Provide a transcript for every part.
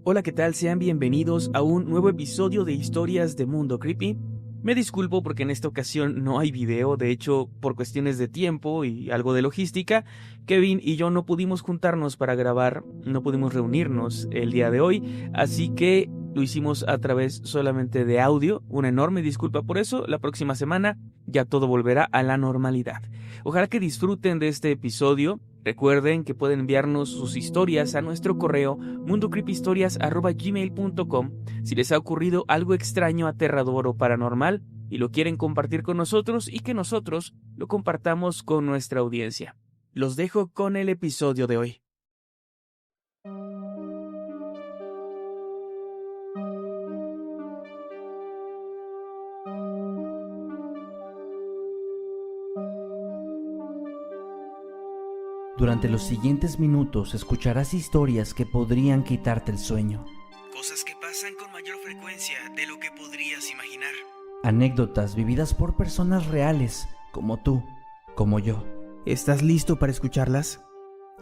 Hola, ¿qué tal? Sean bienvenidos a un nuevo episodio de Historias de Mundo Creepy. Me disculpo porque en esta ocasión no hay video, de hecho, por cuestiones de tiempo y algo de logística, Kevin y yo no pudimos juntarnos para grabar, no pudimos reunirnos el día de hoy, así que lo hicimos a través solamente de audio. Una enorme disculpa por eso. La próxima semana ya todo volverá a la normalidad. Ojalá que disfruten de este episodio. Recuerden que pueden enviarnos sus historias a nuestro correo mundocreepyhistorias@gmail.com si les ha ocurrido algo extraño, aterrador o paranormal y lo quieren compartir con nosotros y que nosotros lo compartamos con nuestra audiencia. Los dejo con el episodio de hoy. Durante los siguientes minutos escucharás historias que podrían quitarte el sueño. Cosas que pasan con mayor frecuencia de lo que podrías imaginar. Anécdotas vividas por personas reales, como tú, como yo. ¿Estás listo para escucharlas?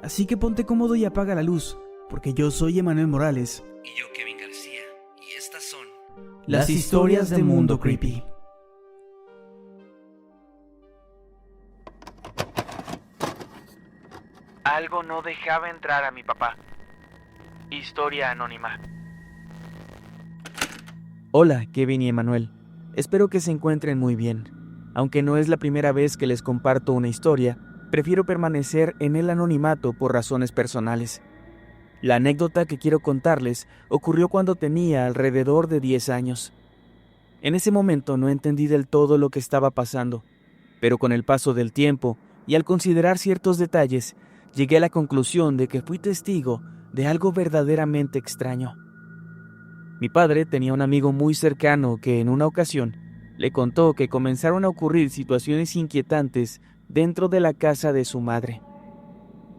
Así que ponte cómodo y apaga la luz, porque yo soy Emanuel Morales. Y yo, Kevin García, y estas son Las historias de Mundo Creepy. Algo no dejaba entrar a mi papá. Historia anónima. Hola, Kevin y Emanuel. Espero que se encuentren muy bien. Aunque no es la primera vez que les comparto una historia, prefiero permanecer en el anonimato por razones personales. La anécdota que quiero contarles ocurrió cuando tenía alrededor de 10 años. En ese momento no entendí del todo lo que estaba pasando, pero con el paso del tiempo y al considerar ciertos detalles, llegué a la conclusión de que fui testigo de algo verdaderamente extraño. Mi padre tenía un amigo muy cercano que en una ocasión le contó que comenzaron a ocurrir situaciones inquietantes dentro de la casa de su madre.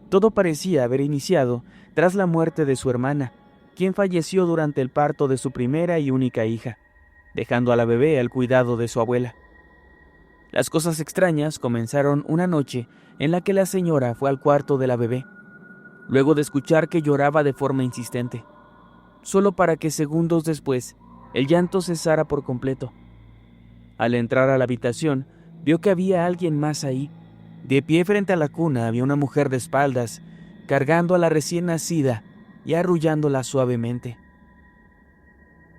Todo parecía haber iniciado tras la muerte de su hermana, quien falleció durante el parto de su primera y única hija, dejando a la bebé al cuidado de su abuela. Las cosas extrañas comenzaron una noche en la que la señora fue al cuarto de la bebé, luego de escuchar que lloraba de forma insistente, solo para que segundos después el llanto cesara por completo. Al entrar a la habitación, vio que había alguien más ahí. De pie frente a la cuna había una mujer de espaldas, cargando a la recién nacida y arrullándola suavemente.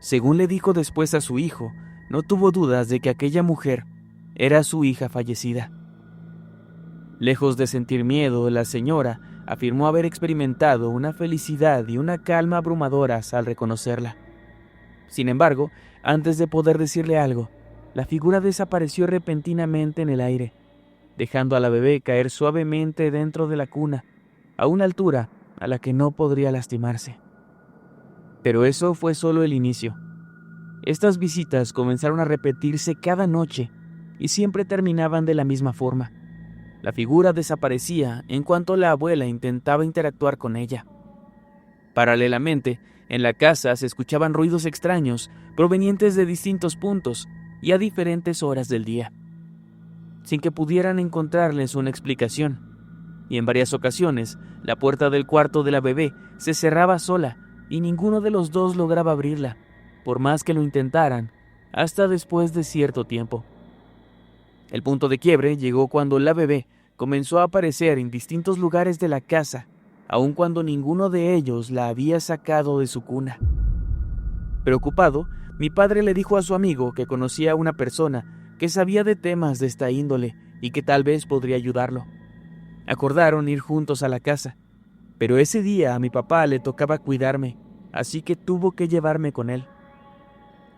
Según le dijo después a su hijo, no tuvo dudas de que aquella mujer era su hija fallecida. Lejos de sentir miedo, la señora afirmó haber experimentado una felicidad y una calma abrumadoras al reconocerla. Sin embargo, antes de poder decirle algo, la figura desapareció repentinamente en el aire, dejando a la bebé caer suavemente dentro de la cuna, a una altura a la que no podría lastimarse. Pero eso fue solo el inicio. Estas visitas comenzaron a repetirse cada noche y siempre terminaban de la misma forma. La figura desaparecía en cuanto la abuela intentaba interactuar con ella. Paralelamente, en la casa se escuchaban ruidos extraños provenientes de distintos puntos y a diferentes horas del día, sin que pudieran encontrarles una explicación. Y en varias ocasiones, la puerta del cuarto de la bebé se cerraba sola y ninguno de los dos lograba abrirla, por más que lo intentaran, hasta después de cierto tiempo. El punto de quiebre llegó cuando la bebé comenzó a aparecer en distintos lugares de la casa, aun cuando ninguno de ellos la había sacado de su cuna. Preocupado, mi padre le dijo a su amigo que conocía a una persona que sabía de temas de esta índole y que tal vez podría ayudarlo. Acordaron ir juntos a la casa, pero ese día a mi papá le tocaba cuidarme, así que tuvo que llevarme con él.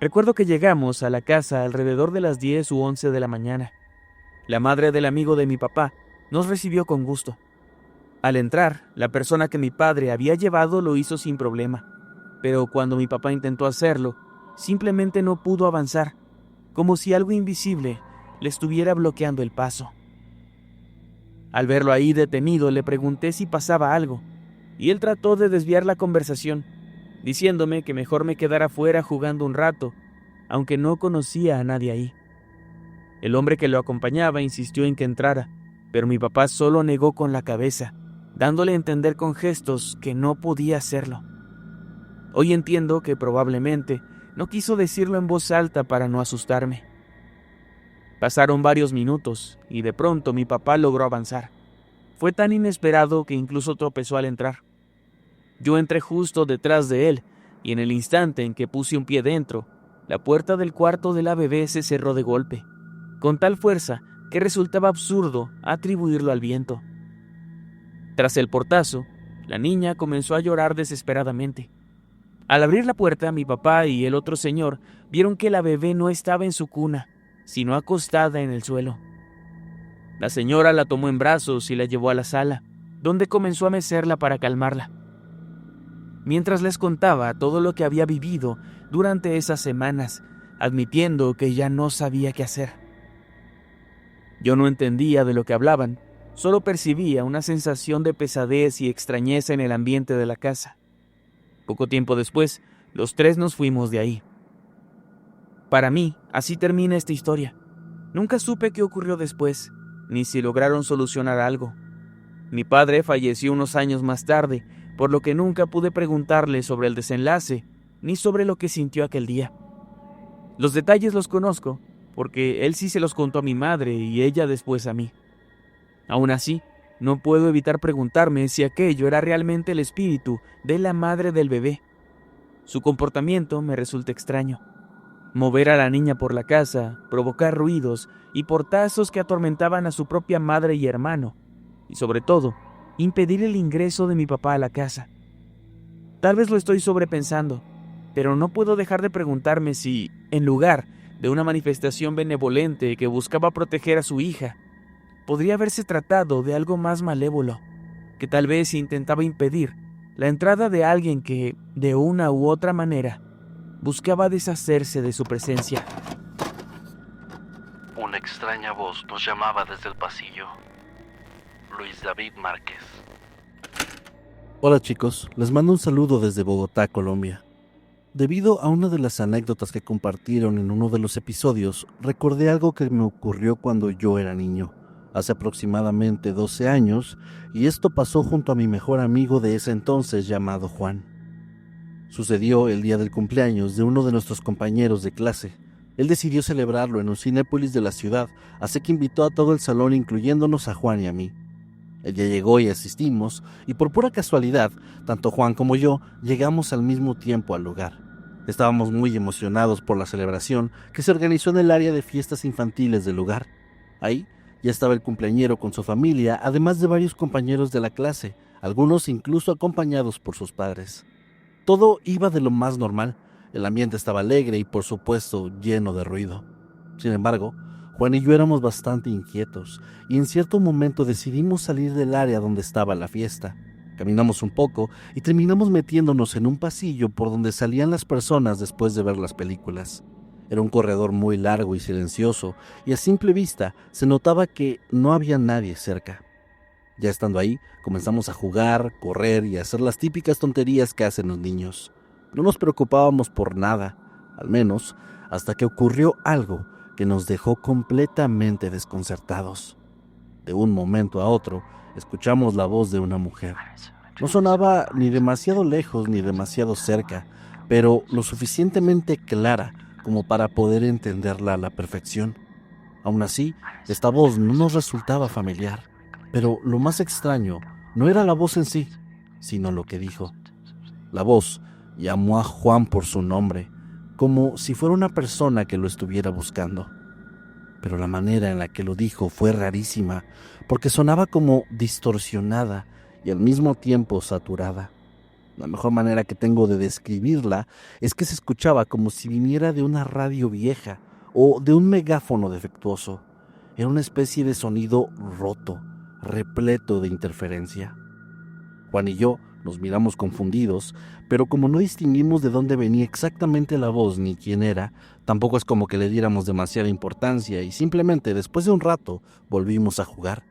Recuerdo que llegamos a la casa alrededor de las 10 u 11 de la mañana. La madre del amigo de mi papá nos recibió con gusto. Al entrar, la persona que mi padre había llevado lo hizo sin problema, pero cuando mi papá intentó hacerlo, simplemente no pudo avanzar, como si algo invisible le estuviera bloqueando el paso. Al verlo ahí detenido, le pregunté si pasaba algo, y él trató de desviar la conversación, diciéndome que mejor me quedara fuera jugando un rato, aunque no conocía a nadie ahí. El hombre que lo acompañaba insistió en que entrara, pero mi papá solo negó con la cabeza, dándole a entender con gestos que no podía hacerlo. Hoy entiendo que probablemente no quiso decirlo en voz alta para no asustarme. Pasaron varios minutos y de pronto mi papá logró avanzar. Fue tan inesperado que incluso tropezó al entrar. Yo entré justo detrás de él y en el instante en que puse un pie dentro, la puerta del cuarto de la bebé se cerró de golpe, con tal fuerza que resultaba absurdo atribuirlo al viento. Tras el portazo, la niña comenzó a llorar desesperadamente. Al abrir la puerta, mi papá y el otro señor vieron que la bebé no estaba en su cuna, sino acostada en el suelo. La señora la tomó en brazos y la llevó a la sala, donde comenzó a mecerla para calmarla. Mientras les contaba todo lo que había vivido durante esas semanas, admitiendo que ya no sabía qué hacer. Yo no entendía de lo que hablaban, solo percibía una sensación de pesadez y extrañeza en el ambiente de la casa. Poco tiempo después, los tres nos fuimos de ahí. Para mí, así termina esta historia. Nunca supe qué ocurrió después, ni si lograron solucionar algo. Mi padre falleció unos años más tarde, por lo que nunca pude preguntarle sobre el desenlace, ni sobre lo que sintió aquel día. Los detalles los conozco, porque él sí se los contó a mi madre y ella después a mí. Aún así, no puedo evitar preguntarme si aquello era realmente el espíritu de la madre del bebé. Su comportamiento me resulta extraño. Mover a la niña por la casa, provocar ruidos y portazos que atormentaban a su propia madre y hermano, y sobre todo, impedir el ingreso de mi papá a la casa. Tal vez lo estoy sobrepensando, pero no puedo dejar de preguntarme si, en lugar de una manifestación benevolente que buscaba proteger a su hija, podría haberse tratado de algo más malévolo, que tal vez intentaba impedir la entrada de alguien que, de una u otra manera, buscaba deshacerse de su presencia. Una extraña voz nos llamaba desde el pasillo. Luis David Márquez. Hola chicos, les mando un saludo desde Bogotá, Colombia. Debido a una de las anécdotas que compartieron en uno de los episodios, recordé algo que me ocurrió cuando yo era niño, hace aproximadamente 12 años, y esto pasó junto a mi mejor amigo de ese entonces llamado Juan. Sucedió el día del cumpleaños de uno de nuestros compañeros de clase. Él decidió celebrarlo en un cinépolis de la ciudad, así que invitó a todo el salón incluyéndonos a Juan y a mí. Él ya llegó y asistimos, y por pura casualidad, tanto Juan como yo llegamos al mismo tiempo al lugar. Estábamos muy emocionados por la celebración que se organizó en el área de fiestas infantiles del lugar. Ahí ya estaba el cumpleañero con su familia, además de varios compañeros de la clase, algunos incluso acompañados por sus padres. Todo iba de lo más normal, el ambiente estaba alegre y por supuesto lleno de ruido. Sin embargo, Juan y yo éramos bastante inquietos y en cierto momento decidimos salir del área donde estaba la fiesta. Caminamos un poco y terminamos metiéndonos en un pasillo por donde salían las personas después de ver las películas. Era un corredor muy largo y silencioso y a simple vista se notaba que no había nadie cerca. Ya estando ahí, comenzamos a jugar, correr y a hacer las típicas tonterías que hacen los niños. No nos preocupábamos por nada, al menos hasta que ocurrió algo que nos dejó completamente desconcertados. De un momento a otro, escuchamos la voz de una mujer. No sonaba ni demasiado lejos ni demasiado cerca, pero lo suficientemente clara como para poder entenderla a la perfección. Aún así, esta voz no nos resultaba familiar. Pero lo más extraño no era la voz en sí, sino lo que dijo. La voz llamó a Juan por su nombre, como si fuera una persona que lo estuviera buscando. Pero la manera en la que lo dijo fue rarísima, porque sonaba como distorsionada y al mismo tiempo saturada. La mejor manera que tengo de describirla es que se escuchaba como si viniera de una radio vieja o de un megáfono defectuoso. Era una especie de sonido roto, repleto de interferencia. Juan y yo nos miramos confundidos, pero como no distinguimos de dónde venía exactamente la voz ni quién era, tampoco es como que le diéramos demasiada importancia y simplemente después de un rato volvimos a jugar.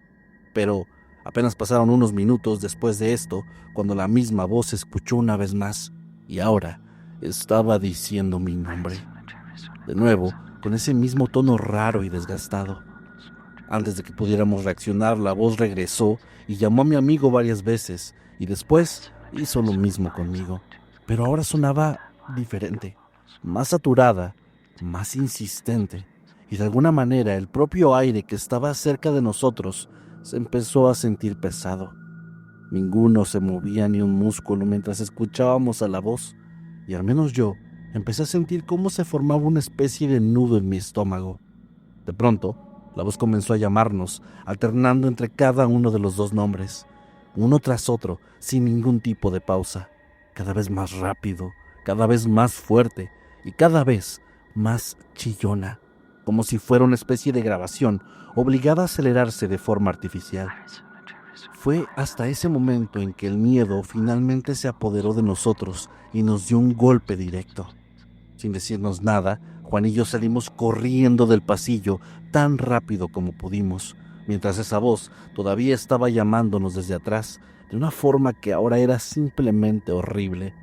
Pero apenas pasaron unos minutos después de esto, cuando la misma voz se escuchó una vez más, y ahora estaba diciendo mi nombre. De nuevo, con ese mismo tono raro y desgastado. Antes de que pudiéramos reaccionar, la voz regresó y llamó a mi amigo varias veces, y después hizo lo mismo conmigo. pero ahora sonaba diferente, más saturada, más insistente, y de alguna manera el propio aire que estaba cerca de nosotros se empezó a sentir pesado. Ninguno se movía ni un músculo mientras escuchábamos a la voz, y al menos yo empecé a sentir cómo se formaba una especie de nudo en mi estómago. De pronto, la voz comenzó a llamarnos, alternando entre cada uno de los dos nombres, uno tras otro, sin ningún tipo de pausa, cada vez más rápido, cada vez más fuerte y cada vez más chillona, como si fuera una especie de grabación obligada a acelerarse de forma artificial. Fue hasta ese momento en que el miedo finalmente se apoderó de nosotros y nos dio un golpe directo. Sin decirnos nada, Juan y yo salimos corriendo del pasillo tan rápido como pudimos, mientras esa voz todavía estaba llamándonos desde atrás, de una forma que ahora era simplemente horrible.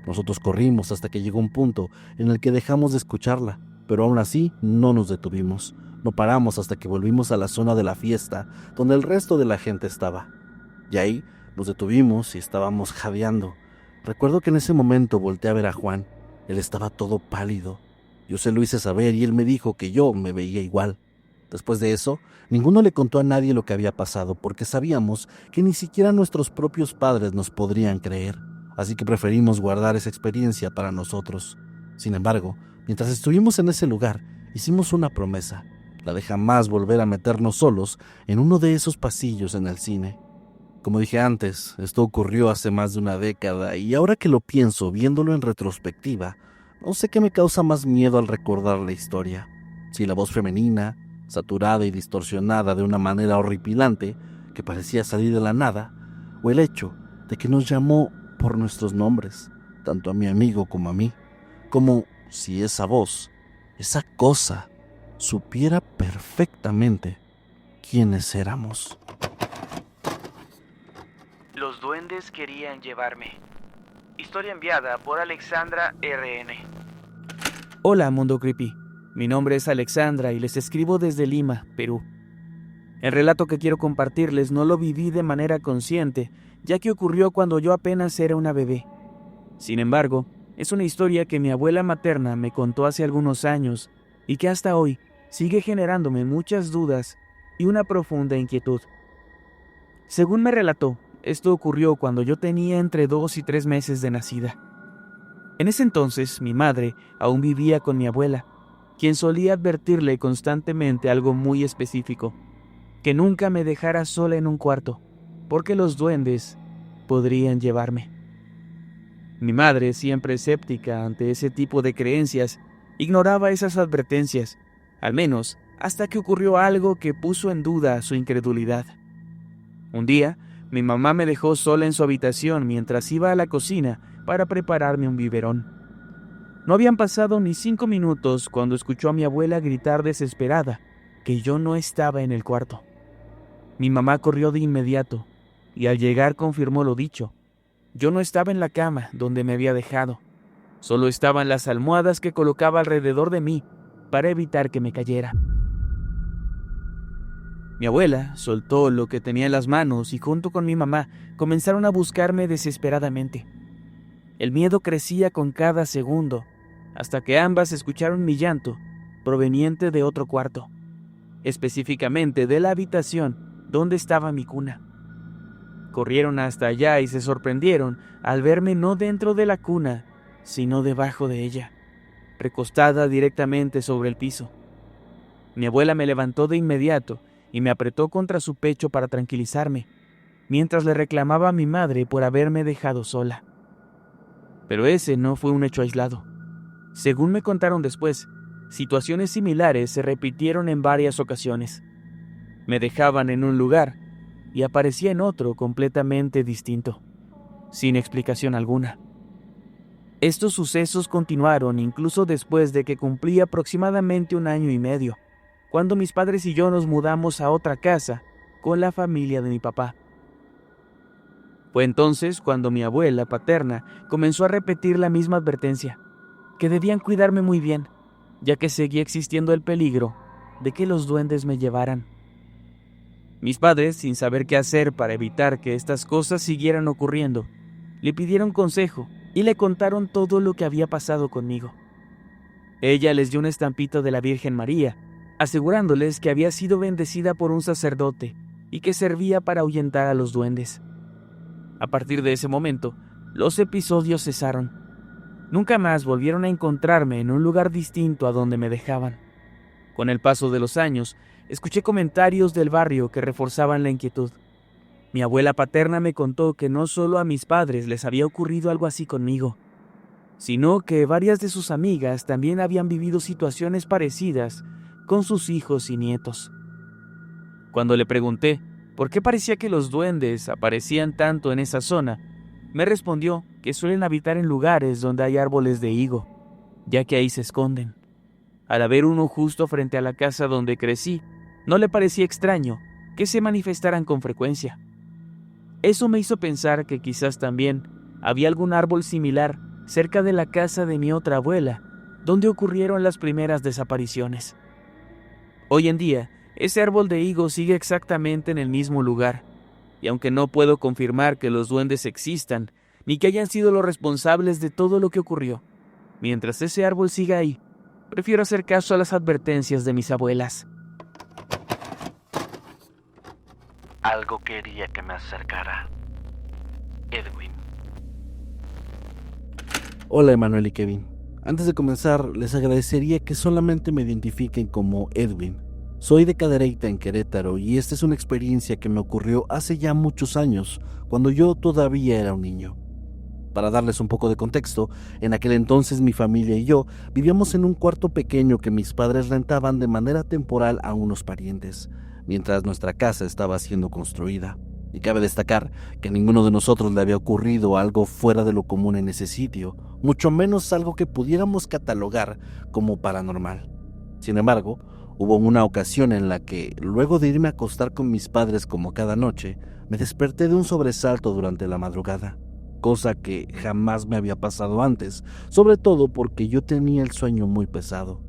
Nosotros corrimos hasta que llegó un punto en el que dejamos de escucharla, pero aún así no nos detuvimos. No paramos hasta que volvimos a la zona de la fiesta, donde el resto de la gente estaba. Y ahí nos detuvimos y estábamos jadeando. Recuerdo que en ese momento volteé a ver a Juan. Él estaba todo pálido. Yo se lo hice saber y él me dijo que yo me veía igual. Después de eso, ninguno le contó a nadie lo que había pasado porque sabíamos que ni siquiera nuestros propios padres nos podrían creer. Así que preferimos guardar esa experiencia para nosotros. Sin embargo, mientras estuvimos en ese lugar, hicimos una promesa, la de jamás volver a meternos solos en uno de esos pasillos en el cine. Como dije antes, esto ocurrió hace más de una década y ahora que lo pienso, viéndolo en retrospectiva, no sé qué me causa más miedo al recordar la historia. Si la voz femenina, saturada y distorsionada de una manera horripilante, que parecía salir de la nada, o el hecho de que nos llamó por nuestros nombres, tanto a mi amigo como a mí, como si esa voz, esa cosa, supiera perfectamente quiénes éramos. Los duendes querían llevarme. Historia enviada por Alexandra RN. Hola, Mundo Creepy. Mi nombre es Alexandra y les escribo desde Lima, Perú. El relato que quiero compartirles no lo viví de manera consciente, ya que ocurrió cuando yo apenas era una bebé. Sin embargo, es una historia que mi abuela materna me contó hace algunos años y que hasta hoy sigue generándome muchas dudas y una profunda inquietud. Según me relató, esto ocurrió cuando yo tenía entre 2 y 3 meses de nacida. En ese entonces, mi madre aún vivía con mi abuela, quien solía advertirle constantemente algo muy específico, que nunca me dejara sola en un cuarto, porque los duendes podrían llevarme. Mi madre, siempre escéptica ante ese tipo de creencias, ignoraba esas advertencias, al menos hasta que ocurrió algo que puso en duda su incredulidad. Un día, mi mamá me dejó sola en su habitación mientras iba a la cocina para prepararme un biberón. No habían pasado ni 5 minutos cuando escuchó a mi abuela gritar desesperada que yo no estaba en el cuarto. Mi mamá corrió de inmediato y al llegar confirmó lo dicho. Yo no estaba en la cama donde me había dejado. Solo estaban las almohadas que colocaba alrededor de mí para evitar que me cayera. Mi abuela soltó lo que tenía en las manos y junto con mi mamá comenzaron a buscarme desesperadamente. El miedo crecía con cada segundo, hasta que ambas escucharon mi llanto proveniente de otro cuarto, específicamente de la habitación donde estaba mi cuna. Corrieron hasta allá y se sorprendieron al verme no dentro de la cuna, sino debajo de ella, recostada directamente sobre el piso. Mi abuela me levantó de inmediato y me apretó contra su pecho para tranquilizarme, mientras le reclamaba a mi madre por haberme dejado sola. Pero ese no fue un hecho aislado. Según me contaron después, situaciones similares se repitieron en varias ocasiones. Me dejaban en un lugar y aparecía en otro completamente distinto, sin explicación alguna. Estos sucesos continuaron incluso después de que cumplí aproximadamente 1 año y medio, cuando mis padres y yo nos mudamos a otra casa con la familia de mi papá. Fue entonces cuando mi abuela paterna comenzó a repetir la misma advertencia, que debían cuidarme muy bien, ya que seguía existiendo el peligro de que los duendes me llevaran. Mis padres, sin saber qué hacer para evitar que estas cosas siguieran ocurriendo, le pidieron consejo y le contaron todo lo que había pasado conmigo. Ella les dio una estampita de la Virgen María, asegurándoles que había sido bendecida por un sacerdote y que servía para ahuyentar a los duendes. A partir de ese momento, los episodios cesaron. Nunca más volvieron a encontrarme en un lugar distinto a donde me dejaban. Con el paso de los años, escuché comentarios del barrio que reforzaban la inquietud. Mi abuela paterna me contó que no solo a mis padres les había ocurrido algo así conmigo, sino que varias de sus amigas también habían vivido situaciones parecidas con sus hijos y nietos. Cuando le pregunté por qué parecía que los duendes aparecían tanto en esa zona, me respondió que suelen habitar en lugares donde hay árboles de higo, ya que ahí se esconden. Al haber uno justo frente a la casa donde crecí, no le parecía extraño que se manifestaran con frecuencia. Eso me hizo pensar que quizás también había algún árbol similar cerca de la casa de mi otra abuela, donde ocurrieron las primeras desapariciones. Hoy en día, ese árbol de higo sigue exactamente en el mismo lugar, y aunque no puedo confirmar que los duendes existan, ni que hayan sido los responsables de todo lo que ocurrió, mientras ese árbol siga ahí, prefiero hacer caso a las advertencias de mis abuelas. Algo quería que me acercara. Edwin. Hola Emanuel y Kevin. Antes de comenzar, les agradecería que solamente me identifiquen como Edwin. Soy de Cadereyta, en Querétaro, y esta es una experiencia que me ocurrió hace ya muchos años, cuando yo todavía era un niño. Para darles un poco de contexto, en aquel entonces mi familia y yo vivíamos en un cuarto pequeño que mis padres rentaban de manera temporal a unos parientes, mientras nuestra casa estaba siendo construida. Y cabe destacar que a ninguno de nosotros le había ocurrido algo fuera de lo común en ese sitio, mucho menos algo que pudiéramos catalogar como paranormal. Sin embargo, hubo una ocasión en la que, luego de irme a acostar con mis padres como cada noche, me desperté de un sobresalto durante la madrugada, cosa que jamás me había pasado antes, sobre todo porque yo tenía el sueño muy pesado.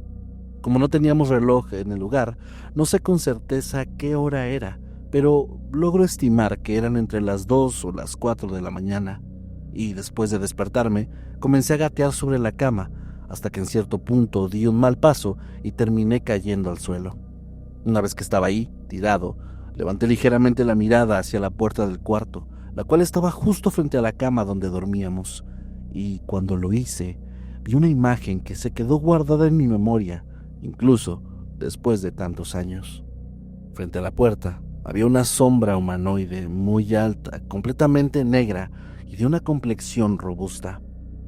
Como no teníamos reloj en el lugar, no sé con certeza qué hora era, pero logro estimar que eran entre las 2 o las 4 de la mañana, y después de despertarme, comencé a gatear sobre la cama, hasta que en cierto punto di un mal paso y terminé cayendo al suelo. Una vez que estaba ahí, tirado, levanté ligeramente la mirada hacia la puerta del cuarto, la cual estaba justo frente a la cama donde dormíamos, y cuando lo hice, vi una imagen que se quedó guardada en mi memoria, incluso después de tantos años. Frente a la puerta había una sombra humanoide muy alta, completamente negra y de una complexión robusta.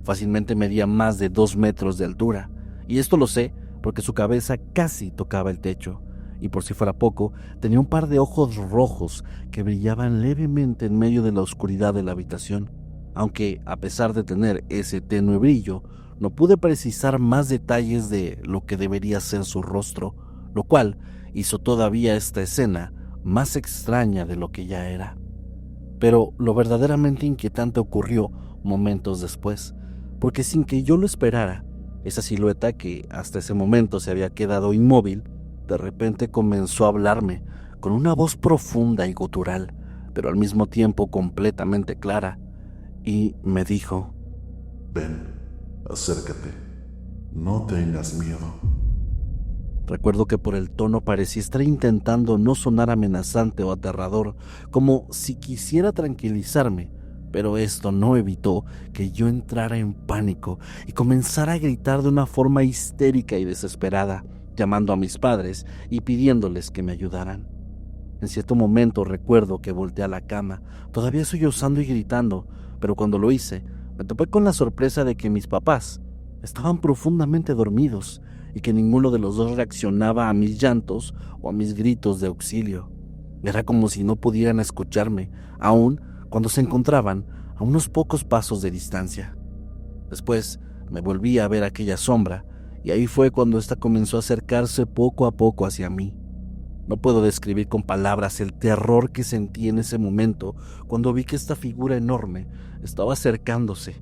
Fácilmente medía más de 2 metros de altura, y esto lo sé porque su cabeza casi tocaba el techo, y por si fuera poco, tenía un par de ojos rojos que brillaban levemente en medio de la oscuridad de la habitación, aunque a pesar de tener ese tenue brillo, no pude precisar más detalles de lo que debería ser su rostro, lo cual hizo todavía esta escena más extraña de lo que ya era. Pero lo verdaderamente inquietante ocurrió momentos después, porque sin que yo lo esperara, esa silueta que hasta ese momento se había quedado inmóvil, de repente comenzó a hablarme con una voz profunda y gutural, pero al mismo tiempo completamente clara, y me dijo: Ven, acércate, no tengas miedo. Recuerdo que por el tono parecía estar intentando no sonar amenazante o aterrador, como si quisiera tranquilizarme, pero esto no evitó que yo entrara en pánico y comenzara a gritar de una forma histérica y desesperada, llamando a mis padres y pidiéndoles que me ayudaran. En cierto momento recuerdo que volteé a la cama, todavía sollozando y gritando, pero cuando lo hice, me topé con la sorpresa de que mis papás estaban profundamente dormidos y que ninguno de los dos reaccionaba a mis llantos o a mis gritos de auxilio. Era como si no pudieran escucharme, aun cuando se encontraban a unos pocos pasos de distancia. Después me volví a ver aquella sombra, y ahí fue cuando ésta comenzó a acercarse poco a poco hacia mí. No puedo describir con palabras el terror que sentí en ese momento cuando vi que esta figura enorme estaba acercándose.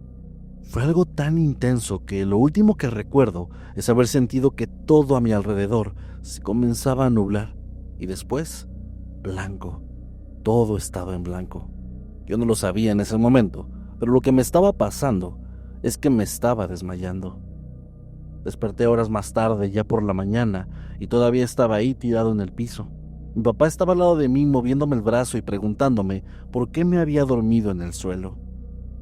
Fue algo tan intenso que lo último que recuerdo es haber sentido que todo a mi alrededor se comenzaba a nublar, y después, blanco. Todo estaba en blanco. Yo no lo sabía en ese momento, pero lo que me estaba pasando es que me estaba desmayando. Desperté horas más tarde, ya por la mañana, y todavía estaba ahí tirado en el piso. Mi papá estaba al lado de mí moviéndome el brazo y preguntándome por qué me había dormido en el suelo.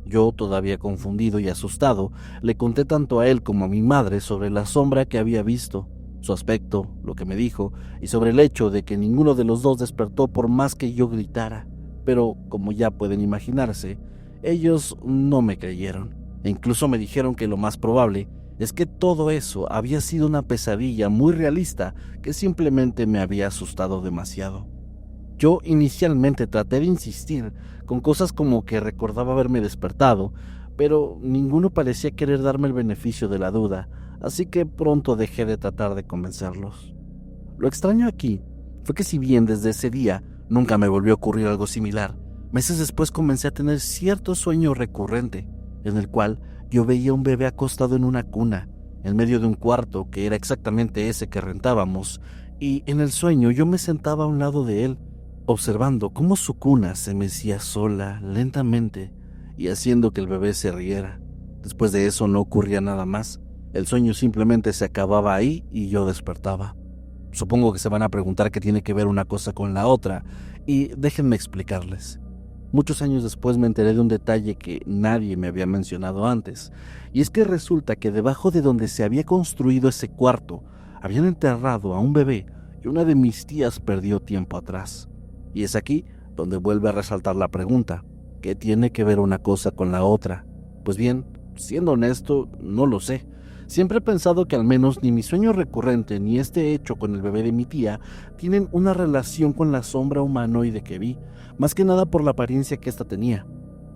Yo, todavía confundido y asustado, le conté tanto a él como a mi madre sobre la sombra que había visto, su aspecto, lo que me dijo, y sobre el hecho de que ninguno de los dos despertó por más que yo gritara. Pero, como ya pueden imaginarse, ellos no me creyeron, e incluso me dijeron que lo más probable es que todo eso había sido una pesadilla muy realista que simplemente me había asustado demasiado. Yo inicialmente traté de insistir con cosas como que recordaba haberme despertado, pero ninguno parecía querer darme el beneficio de la duda, así que pronto dejé de tratar de convencerlos. Lo extraño aquí fue que si bien desde ese día nunca me volvió a ocurrir algo similar, meses después comencé a tener cierto sueño recurrente, en el cual yo veía un bebé acostado en una cuna, en medio de un cuarto que era exactamente ese que rentábamos, y en el sueño yo me sentaba a un lado de él, observando cómo su cuna se mecía sola, lentamente, y haciendo que el bebé se riera. Después de eso no ocurría nada más. El sueño simplemente se acababa ahí y yo despertaba. Supongo que se van a preguntar qué tiene que ver una cosa con la otra, y déjenme explicarles. Muchos años después me enteré de un detalle que nadie me había mencionado antes, y es que resulta que debajo de donde se había construido ese cuarto, habían enterrado a un bebé que una de mis tías perdió tiempo atrás. Y es aquí donde vuelve a resaltar la pregunta, ¿qué tiene que ver una cosa con la otra? Pues bien, siendo honesto, no lo sé. Siempre he pensado que al menos ni mi sueño recurrente ni este hecho con el bebé de mi tía tienen una relación con la sombra humanoide que vi, más que nada por la apariencia que ésta tenía.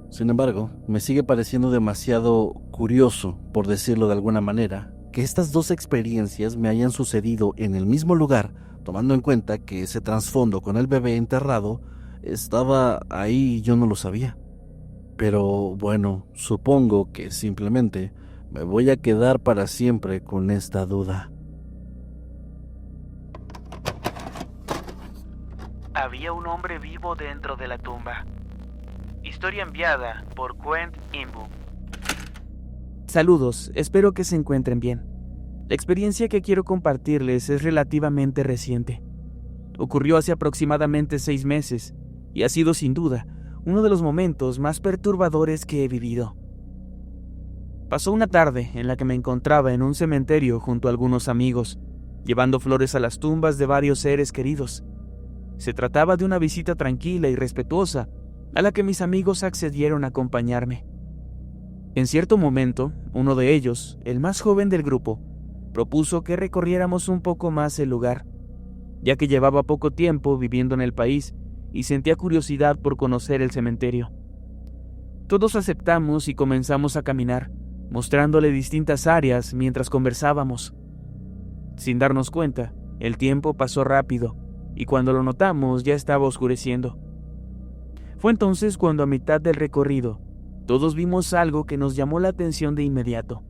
Sin embargo, me sigue pareciendo demasiado curioso, por decirlo de alguna manera, que estas dos experiencias me hayan sucedido en el mismo lugar, tomando en cuenta que ese trasfondo con el bebé enterrado estaba ahí y yo no lo sabía. Pero bueno, supongo que simplemente me voy a quedar para siempre con esta duda. Había un hombre vivo dentro de la tumba. Historia enviada por Quent Imbu. Saludos, espero que se encuentren bien. La experiencia que quiero compartirles es relativamente reciente. Ocurrió hace aproximadamente 6 meses y ha sido sin duda uno de los momentos más perturbadores que he vivido. Pasó una tarde en la que me encontraba en un cementerio junto a algunos amigos, llevando flores a las tumbas de varios seres queridos. Se trataba de una visita tranquila y respetuosa, a la que mis amigos accedieron a acompañarme. En cierto momento, uno de ellos, el más joven del grupo, propuso que recorriéramos un poco más el lugar, ya que llevaba poco tiempo viviendo en el país y sentía curiosidad por conocer el cementerio. Todos aceptamos y comenzamos a caminar, mostrándole distintas áreas mientras conversábamos. Sin darnos cuenta, el tiempo pasó rápido, y cuando lo notamos ya estaba oscureciendo. Fue entonces cuando a mitad del recorrido, todos vimos algo que nos llamó la atención de inmediato.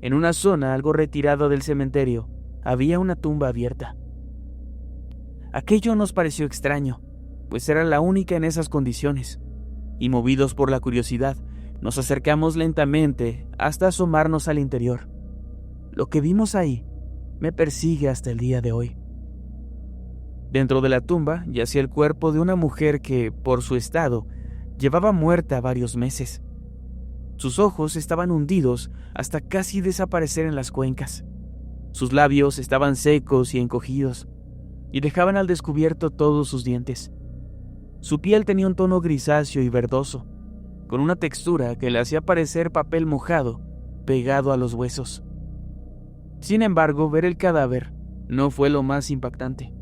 En una zona algo retirada del cementerio, había una tumba abierta. Aquello nos pareció extraño, pues era la única en esas condiciones, y movidos por la curiosidad, nos acercamos lentamente hasta asomarnos al interior. Lo que vimos ahí me persigue hasta el día de hoy. Dentro de la tumba yacía el cuerpo de una mujer que, por su estado, llevaba muerta varios meses. Sus ojos estaban hundidos hasta casi desaparecer en las cuencas. Sus labios estaban secos y encogidos, y dejaban al descubierto todos sus dientes. Su piel tenía un tono grisáceo y verdoso, con una textura que le hacía parecer papel mojado, pegado a los huesos. Sin embargo, ver el cadáver no fue lo más impactante.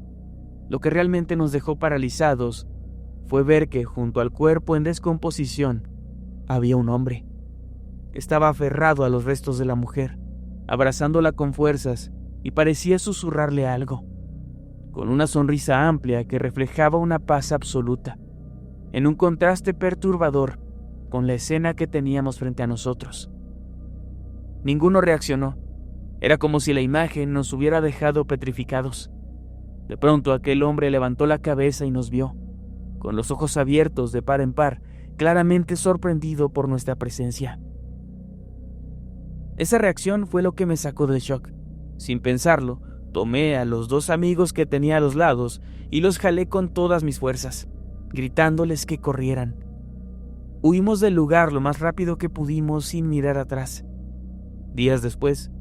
Lo que realmente nos dejó paralizados fue ver que junto al cuerpo en descomposición había un hombre. Estaba aferrado a los restos de la mujer, abrazándola con fuerzas, y parecía susurrarle algo, con una sonrisa amplia que reflejaba una paz absoluta, en un contraste perturbador con la escena que teníamos frente a nosotros. Ninguno reaccionó. Era como si la imagen nos hubiera dejado petrificados. De pronto aquel hombre levantó la cabeza y nos vio, con los ojos abiertos de par en par, claramente sorprendido por nuestra presencia. Esa reacción fue lo que me sacó del shock. Sin pensarlo, tomé a los 2 amigos que tenía a los lados y los jalé con todas mis fuerzas, gritándoles que corrieran. Huimos del lugar lo más rápido que pudimos sin mirar atrás. Días después,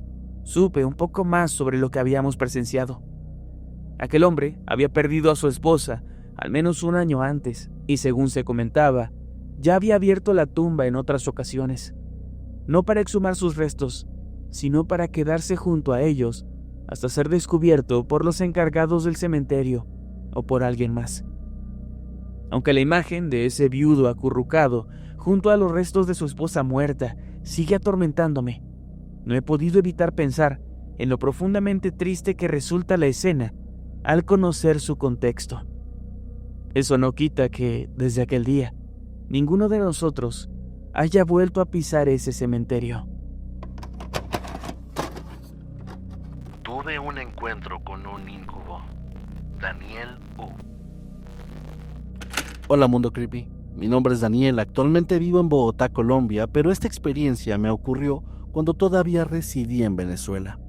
supe un poco más sobre lo que habíamos presenciado. Aquel hombre había perdido a su esposa al menos un año antes y, según se comentaba, ya había abierto la tumba en otras ocasiones, no para exhumar sus restos, sino para quedarse junto a ellos hasta ser descubierto por los encargados del cementerio o por alguien más. Aunque la imagen de ese viudo acurrucado junto a los restos de su esposa muerta sigue atormentándome, no he podido evitar pensar en lo profundamente triste que resulta la escena al conocer su contexto. Eso no quita que, desde aquel día, ninguno de nosotros haya vuelto a pisar ese cementerio. Tuve un encuentro con un íncubo. Daniel U. Hola Mundo Creepy, mi nombre es Daniel, actualmente vivo en Bogotá, Colombia, pero esta experiencia me ocurrió cuando todavía residía en Venezuela.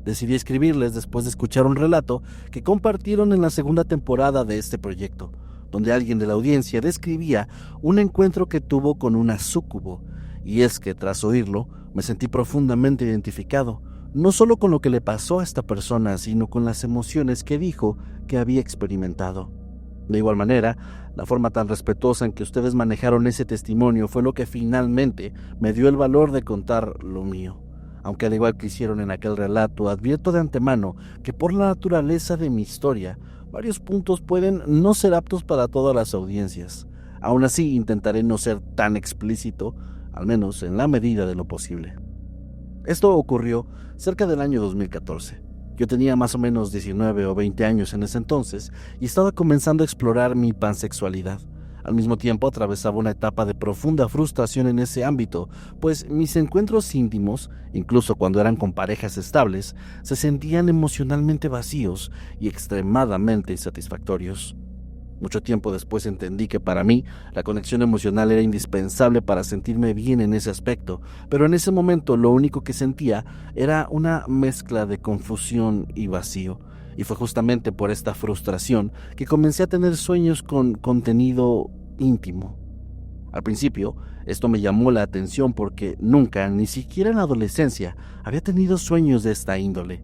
Decidí escribirles después de escuchar un relato que compartieron en la segunda temporada de este proyecto, donde alguien de la audiencia describía un encuentro que tuvo con una súcubo, y es que tras oírlo me sentí profundamente identificado, no solo con lo que le pasó a esta persona, sino con las emociones que dijo que había experimentado. De igual manera, la forma tan respetuosa en que ustedes manejaron ese testimonio fue lo que finalmente me dio el valor de contar lo mío. Aunque al igual que hicieron en aquel relato, advierto de antemano que por la naturaleza de mi historia, varios puntos pueden no ser aptos para todas las audiencias. Aún así, intentaré no ser tan explícito, al menos en la medida de lo posible. Esto ocurrió cerca del año 2014. Yo tenía más o menos 19 o 20 años en ese entonces y estaba comenzando a explorar mi pansexualidad. Al mismo tiempo atravesaba una etapa de profunda frustración en ese ámbito, pues mis encuentros íntimos, incluso cuando eran con parejas estables, se sentían emocionalmente vacíos y extremadamente insatisfactorios. Mucho tiempo después entendí que para mí la conexión emocional era indispensable para sentirme bien en ese aspecto, pero en ese momento lo único que sentía era una mezcla de confusión y vacío. Y fue justamente por esta frustración que comencé a tener sueños con contenido íntimo. Al principio, esto me llamó la atención porque nunca, ni siquiera en la adolescencia, había tenido sueños de esta índole.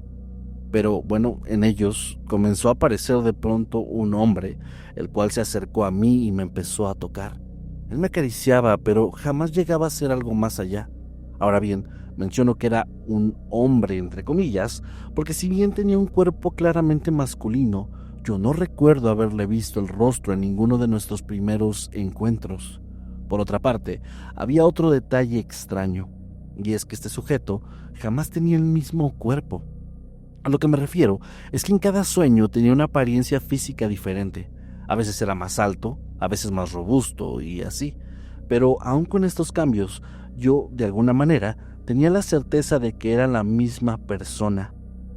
Pero bueno, en ellos comenzó a aparecer de pronto un hombre, el cual se acercó a mí y me empezó a tocar. Él me acariciaba, pero jamás llegaba a ser algo más allá. Ahora bien, menciono que era un hombre, entre comillas, porque si bien tenía un cuerpo claramente masculino, yo no recuerdo haberle visto el rostro en ninguno de nuestros primeros encuentros. Por otra parte, había otro detalle extraño, y es que este sujeto jamás tenía el mismo cuerpo. A lo que me refiero es que en cada sueño tenía una apariencia física diferente. A veces era más alto, a veces más robusto y así. Pero aún con estos cambios, yo, de alguna manera, tenía la certeza de que era la misma persona.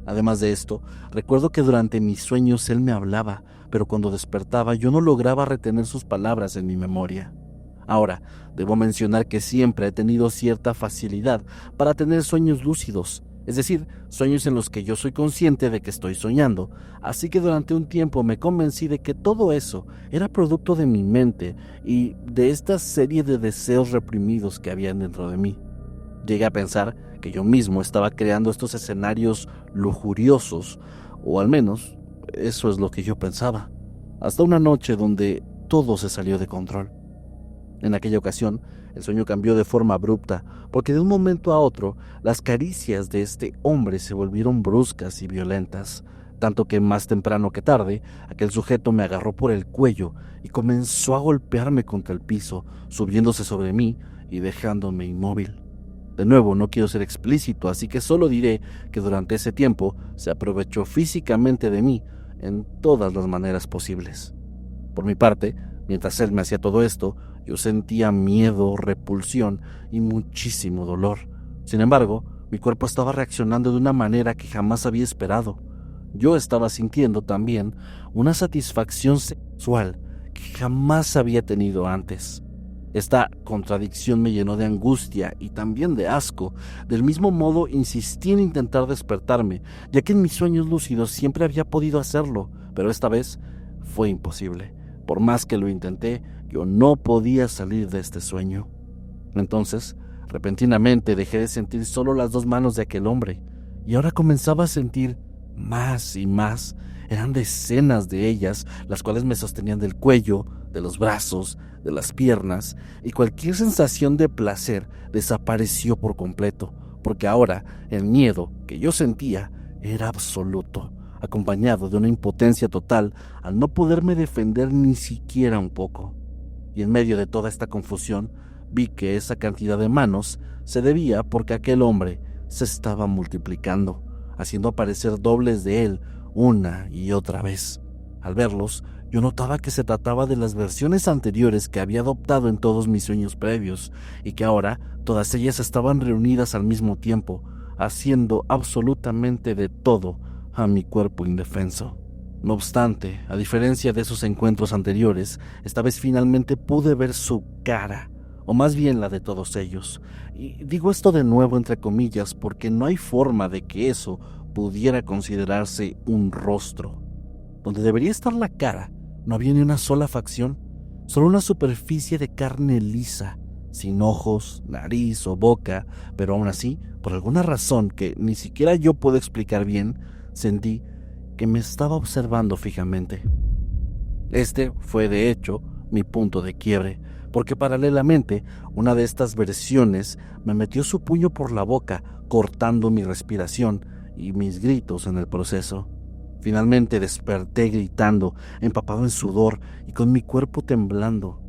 Además de esto, recuerdo que durante mis sueños él me hablaba, pero cuando despertaba yo no lograba retener sus palabras en mi memoria. Ahora, debo mencionar que siempre he tenido cierta facilidad para tener sueños lúcidos, es decir, sueños en los que yo soy consciente de que estoy soñando, así que durante un tiempo me convencí de que todo eso era producto de mi mente y de esta serie de deseos reprimidos que habían dentro de mí. Llegué a pensar que yo mismo estaba creando estos escenarios lujuriosos, o al menos eso es lo que yo pensaba, hasta una noche donde todo se salió de control. En aquella ocasión, el sueño cambió de forma abrupta, porque de un momento a otro, las caricias de este hombre se volvieron bruscas y violentas, tanto que más temprano que tarde, aquel sujeto me agarró por el cuello y comenzó a golpearme contra el piso, subiéndose sobre mí y dejándome inmóvil. De nuevo, no quiero ser explícito, así que solo diré que durante ese tiempo se aprovechó físicamente de mí en todas las maneras posibles. Por mi parte, mientras él me hacía todo esto, yo sentía miedo, repulsión y muchísimo dolor. Sin embargo, mi cuerpo estaba reaccionando de una manera que jamás había esperado. Yo estaba sintiendo también una satisfacción sexual que jamás había tenido antes. Esta contradicción me llenó de angustia y también de asco. Del mismo modo, insistí en intentar despertarme, ya que en mis sueños lúcidos siempre había podido hacerlo, pero esta vez fue imposible. Por más que lo intenté, yo no podía salir de este sueño. Entonces, repentinamente dejé de sentir solo las 2 manos de aquel hombre, y ahora comenzaba a sentir más y más. Eran decenas de ellas, las cuales me sostenían del cuello, de los brazos, de las piernas, y cualquier sensación de placer desapareció por completo, porque ahora el miedo que yo sentía era absoluto, acompañado de una impotencia total al no poderme defender ni siquiera un poco. Y en medio de toda esta confusión, vi que esa cantidad de manos se debía porque aquel hombre se estaba multiplicando, haciendo aparecer dobles de él una y otra vez. Al verlos, yo notaba que se trataba de las versiones anteriores que había adoptado en todos mis sueños previos, y que ahora todas ellas estaban reunidas al mismo tiempo, haciendo absolutamente de todo a mi cuerpo indefenso. No obstante, a diferencia de esos encuentros anteriores, esta vez finalmente pude ver su cara, o más bien la de todos ellos. Y digo esto de nuevo entre comillas porque no hay forma de que eso pudiera considerarse un rostro. Donde debería estar la cara, no había ni una sola facción, solo una superficie de carne lisa, sin ojos, nariz o boca, pero aún así, por alguna razón que ni siquiera yo puedo explicar bien, sentí que me estaba observando fijamente. Este fue, de hecho, mi punto de quiebre, porque paralelamente, una de estas versiones me metió su puño por la boca, cortando mi respiración y mis gritos en el proceso. Finalmente desperté gritando, empapado en sudor y con mi cuerpo temblando.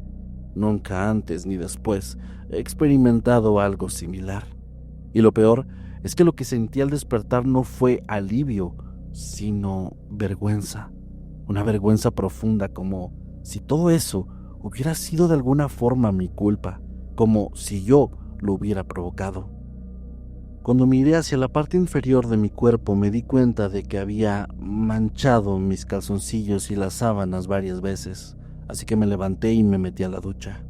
Nunca antes ni después he experimentado algo similar. Y lo peor es que lo que sentí al despertar no fue alivio, sino vergüenza. Una vergüenza profunda, como si todo eso hubiera sido de alguna forma mi culpa, como si yo lo hubiera provocado. Cuando miré hacia la parte inferior de mi cuerpo me di cuenta de que había manchado mis calzoncillos y las sábanas varias veces, así que me levanté y me metí a la ducha.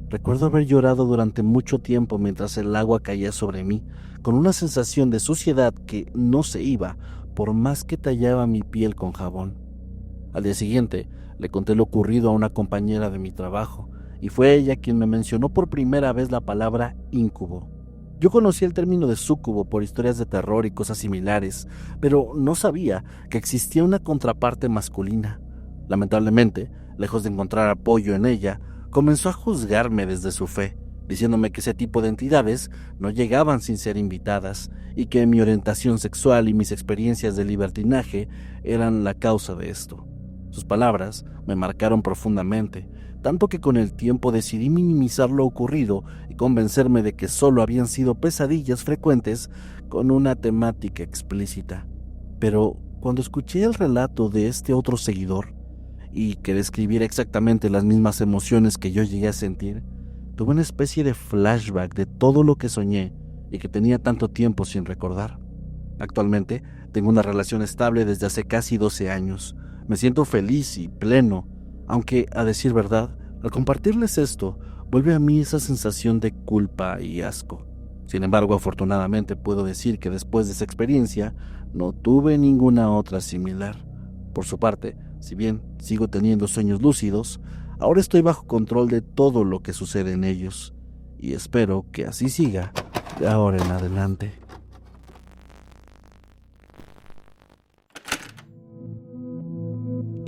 Recuerdo haber llorado durante mucho tiempo mientras el agua caía sobre mí, con una sensación de suciedad que no se iba por más que tallaba mi piel con jabón. Al día siguiente le conté lo ocurrido a una compañera de mi trabajo, y fue ella quien me mencionó por primera vez la palabra íncubo. Yo conocía el término de súcubo por historias de terror y cosas similares, pero no sabía que existía una contraparte masculina. Lamentablemente, lejos de encontrar apoyo en ella, comenzó a juzgarme desde su fe, diciéndome que ese tipo de entidades no llegaban sin ser invitadas y que mi orientación sexual y mis experiencias de libertinaje eran la causa de esto. Sus palabras me marcaron profundamente, tanto que con el tiempo decidí minimizar lo ocurrido y convencerme de que solo habían sido pesadillas frecuentes con una temática explícita. Pero cuando escuché el relato de este otro seguidor, y que describiera exactamente las mismas emociones que yo llegué a sentir, tuve una especie de flashback de todo lo que soñé y que tenía tanto tiempo sin recordar. Actualmente tengo una relación estable desde hace casi 12 años. Me siento feliz y pleno, aunque, a decir verdad, al compartirles esto, vuelve a mí esa sensación de culpa y asco. Sin embargo, afortunadamente puedo decir que después de esa experiencia, no tuve ninguna otra similar. Por su parte, si bien sigo teniendo sueños lúcidos, ahora estoy bajo control de todo lo que sucede en ellos, y espero que así siga de ahora en adelante.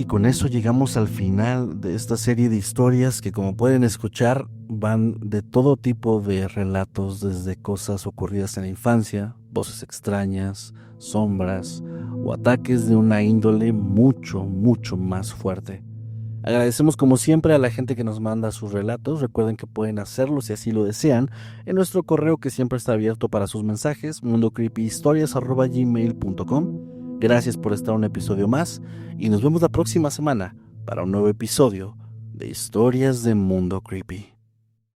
Y con eso llegamos al final de esta serie de historias que, como pueden escuchar, van de todo tipo de relatos, desde cosas ocurridas en la infancia, voces extrañas, sombras o ataques de una índole mucho más fuerte. Agradecemos como siempre a la gente que nos manda sus relatos. Recuerden que pueden hacerlo si así lo desean en nuestro correo, que siempre está abierto para sus mensajes, mundocreepyhistorias@gmail.com. Gracias por estar un episodio más y nos vemos la próxima semana para un nuevo episodio de Historias de Mundo Creepy.